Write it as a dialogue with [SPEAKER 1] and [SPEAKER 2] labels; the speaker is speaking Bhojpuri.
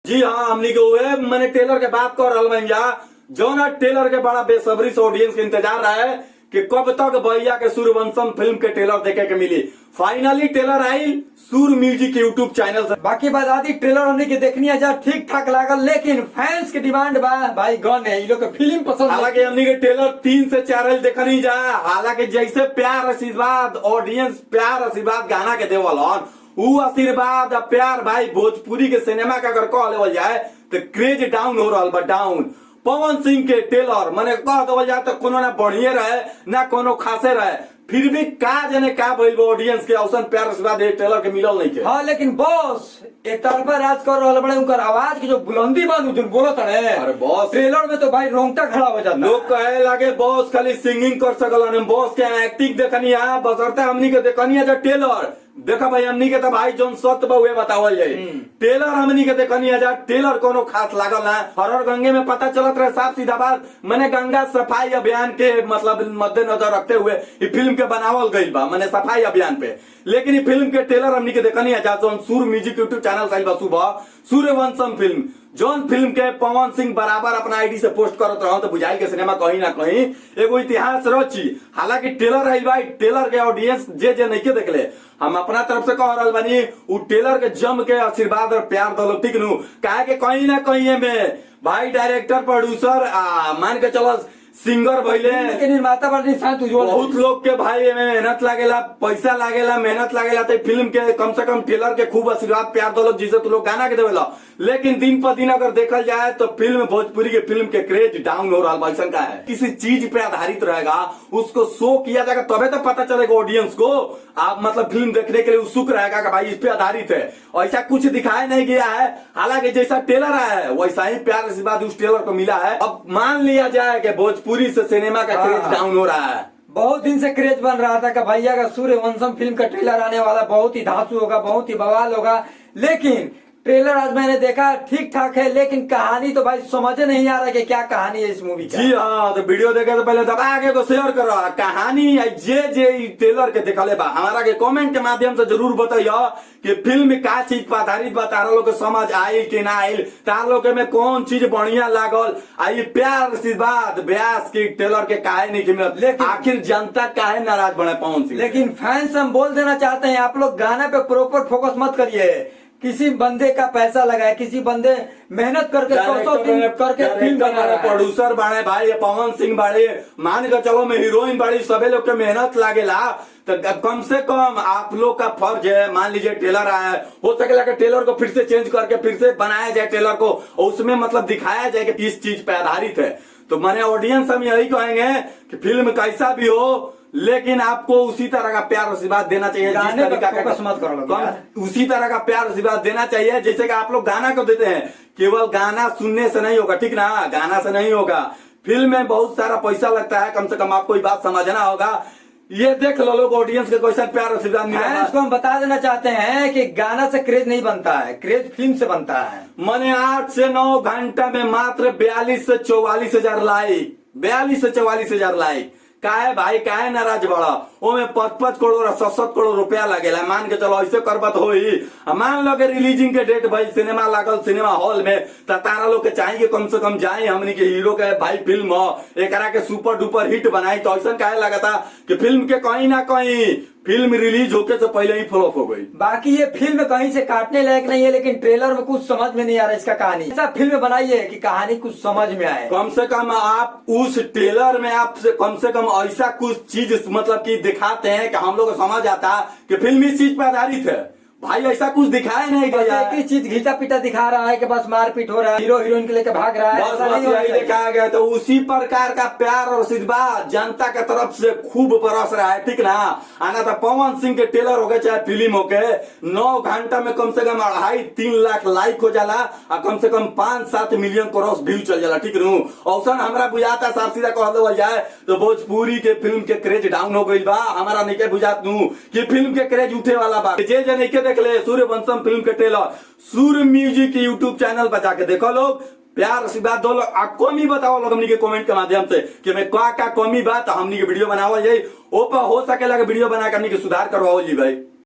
[SPEAKER 1] जी हाँ, हमनी के हुए मैंने टेलर के बात कर रहा भैया जो ना टेलर के बड़ा बेसब्री से ऑडियंस के इंतजार रहा है कि कब तक भैया के सूर्यवंशम फिल्म के टेलर देखे के मिली। फाइनली टेलर आई सूर म्यूजिक यूट्यूब चैनल से।
[SPEAKER 2] बाकी बता दी ट्रेलर हमने की देखनी है जब ठीक ठाक लागल, लेकिन फैंस की डिमांड बा भाई गन है, ये लोग के फिल्म पसंद।
[SPEAKER 1] हालांकि हमनी के टेलर 3 से 4 देखा नहीं जाए। हालांकि जैसे प्यार आशीर्वाद ऑडियंस प्यार आशीर्वाद गाना के देवल ऊ आशीर्वाद प्यार भाई भोजपुरी के सिनेमा का अगर कह लेवल जाए तो क्रेज डाउन हो रहा बा डाउन। पवन सिंह के टेलर मैंने कह देवल जाए तो कोनो ना बढ़िया रहे ना कोनो खासे रहे, फिर भी का जने का भइल ऑडियंस के औसन प्यार आशीर्वाद टेलर के मिलल नहीं के।
[SPEAKER 2] हाँ लेकिन बॉस एक तरफा राज कर रहा बड़े, उनकर आवाज की जो बुलंदी बानू जो बोलत है
[SPEAKER 1] अरे बॉस
[SPEAKER 2] ट्रेलर में तो भाई रोंगटा खड़ा हो जाता।
[SPEAKER 1] लोग कहे लगे बॉस खाली सिंगिंग कर सकल, बॉस के एक्टिंग देखनी है बसरते हमनी के देखनी है जो टेलर देखा भाई हमनी के तो भाई जोन सत्य बा उहे बतावल जाए। टेलर हमनी के देखनी है जा टेलर कोनो खास लागल ना। हर गंगे में पता चलत रहे साफ सीधा बात, मैंने गंगा सफाई अभियान के मतलब मद्देनजर रखते हुए ये फिल्म के बनावल गई बा मैंने सफाई अभियान पे। लेकिन ये फिल्म के टेलर हमनी के देखनी है जा जोन सूर म्यूजिक यूट्यूब चैनल साइल बा सुबह सूर्यवंशम फिल्म जौन फिल्म के पवन सिंह बराबर अपना आईडी से पोस्ट करत रहो तो बुझाई के सिनेमा कहीं ना कहीं एगो इतिहास रची। हालांकि टेलर है भाई टेलर के ऑडियंस जे जे नहीं के देखले हम अपना तरफ से कह रहा बानी उ टेलर के जम के आशीर्वाद और प्यार दलो ठीक नु काहे के कहीं ना कहीं में भाई डायरेक्टर प्रोड्यूसर मान के चलो सिंगर भइले
[SPEAKER 2] के निर्माता बड़ी शांत उज्जवल
[SPEAKER 1] बहुत लोग के भाई में मेहनत लागेला पैसा लागेला मेहनत लागेला तो फिल्म के कम से कम टेलर के खूब आशीर्वाद प्यार दौलत जिसे तू लोग गाना के देवेला। लेकिन दिन पर दिन अगर देखल जाए तो फिल्म भोजपुरी के फिल्म के क्रेज डाउन हो रहा है। का है किसी चीज पे आधारित रहेगा उसको शो किया जाएगा तबे तो पता चलेगा ऑडियंस को आप मतलब फिल्म देखने के लिए उत्सुक रहेगा कि भाई इस पे आधारित है। ऐसा कुछ दिखाया नहीं गया है। हालांकि जैसा टेलर आया है वैसा ही प्यार आशीर्वाद उस टेलर को मिला है। अब मान लिया जाए कि भोजपुरी से सिनेमा का क्रेज डाउन हो रहा है।
[SPEAKER 2] बहुत दिन से क्रेज बन रहा था कि भैया का सूर्यवंशम फिल्म का ट्रेलर आने वाला बहुत ही धांसू होगा, बहुत ही बवाल होगा। लेकिन ट्रेलर आज मैंने देखा ठीक ठाक है, लेकिन कहानी तो भाई समझ नहीं आ रहा कि क्या कहानी है इस मूवी की।
[SPEAKER 1] जी हाँ, तो वीडियो देखे तो पहले दबा के तो शेयर कर रहा कहानी जे जे ट्रेलर के देखले बा हमारा के कमेंट के माध्यम से जरूर बताइए कि फिल्म का चीज पर आधारित बा तारा लोग के समझ आयल कि ना आयल, तारा लोग में कौन चीज बढ़िया लागल। आई प्यार आशीर्वाद ब्यास की ट्रेलर के काहे नहीं की मिलत, लेकिन आखिर जनता काहे नाराज बने पवन सिंह।
[SPEAKER 2] लेकिन फैंस हम बोल देना चाहते हैं आप लोग गाना पे प्रॉपर फोकस मत करिए। किसी बंदे का पैसा लगाए, किसी बंदे मेहनत करके 100 दिन करके फिल्म बना रहा है।
[SPEAKER 1] प्रोड्यूसर बाड़े भाई पवन सिंह बाड़े मान के चलो में हीरोइन बाड़ी सबे लोग के मेहनत लागेला तो कम से कम आप लोग का फर्ज है। मान लीजिए टेलर आया है हो सकेला कि टेलर को फिर से चेंज करके फिर से बनाया जाए टेलर को और उसमें मतलब दिखाया जाए कि इस चीज पे आधारित है। तो मैंने ऑडियंस हम यही कहेंगे कि फिल्म कैसा भी हो लेकिन आपको उसी तरह का प्यार आशीर्वाद देना चाहिए जिस तरीका का उसी तरह का प्यार आशीर्वाद देना चाहिए जैसे कि आप लोग गाना को देते हैं। केवल गाना सुनने से नहीं होगा ठीक ना, गाना से नहीं होगा। फिल्म में बहुत सारा पैसा लगता है, कम से कम आपको ये बात समझना होगा। ये देख लो लोग ऑडियंस के कैसा प्यार आशीर्वाद मिला।
[SPEAKER 2] इसको हम बता देना चाहते हैं कि गाना से क्रेज नहीं बनता है, क्रेज फिल्म से बनता है।
[SPEAKER 1] मैंने 8 से 9 घंटा में मात्र 42 से 44 हजार लाइक 42 से 44 हजार लाइक काहे भाई काहे नाराज बड़ा ओमे 55 करोड़ 67 करोड़ रुपया लगेला। मान के चलो ऐसे करबत हो ही मान लो के रिलीजिंग के डेट भाई सिनेमा लागल सिनेमा हॉल में तारा लोग के चाहिए कम से कम जाए हमनी के हीरो के भाई फिल्म हो एकरा के सुपर डुपर हिट बनाई तो ऐसा काहे लगा था कि फिल्म के कहीं ना कहीं फिल्म रिलीज होके से पहले ही फ्लॉप हो गई।
[SPEAKER 2] बाकी ये फिल्म कहीं से काटने लायक नहीं है, लेकिन ट्रेलर में कुछ समझ में नहीं आ रहा इसका कहानी। ऐसा फिल्म बनाइए कि कहानी कुछ समझ में आए।
[SPEAKER 1] कम से कम आप उस ट्रेलर में आप कम से कम ऐसा कुछ चीज मतलब कि दिखाते हैं कि हम लोग को समझ आता कि फिल्म इस चीज पर आधारित है। भाई ऐसा कुछ दिखाया नहीं गया।
[SPEAKER 2] एक ही चीज घीचा पीटा दिखा रहा है कि बस मारपीट हो रहा है, हीरो हीरोइन के लेके भाग रहा है, ऐसा नहीं
[SPEAKER 1] यही दिखाया गया। तो उसी प्रकार का प्यार और आशीर्वाद जनता के तरफ से खूब बरस रहा है ठीक ना। आना था पवन सिंह के ट्रेलर हो गए चाहे फिल्म हो गए 9 घंटा में कम से कम 2.5-3 लाख लाइक हो जाला और कम से कम 5-7 मिलियन क्रॉस व्यू चल जाला ठीक नु। औसन हमारा बुझाता साफ सीधा कह देवल जाए तो भोजपुरी के फिल्म के क्रेज डाउन हो गई बा। हमारा नहीं के बुझात नू कि फिल्म के क्रेज उठे वाला बा। जे जे नहीं के सूर्यवंशम फिल्म के ट्रेलर सूर्य म्यूजिक यूट्यूब चैनल पर जाके देखो लोग प्यार आशीर्वाद दो लोग कमी बताओ लोग हमनी के कमेंट के माध्यम से कि मैं क्या कमी बात हमनी के वीडियो बनावल जाए ओ पर हो सकेला के वीडियो बना के हमनी के सुधार करवाओ जी भाई।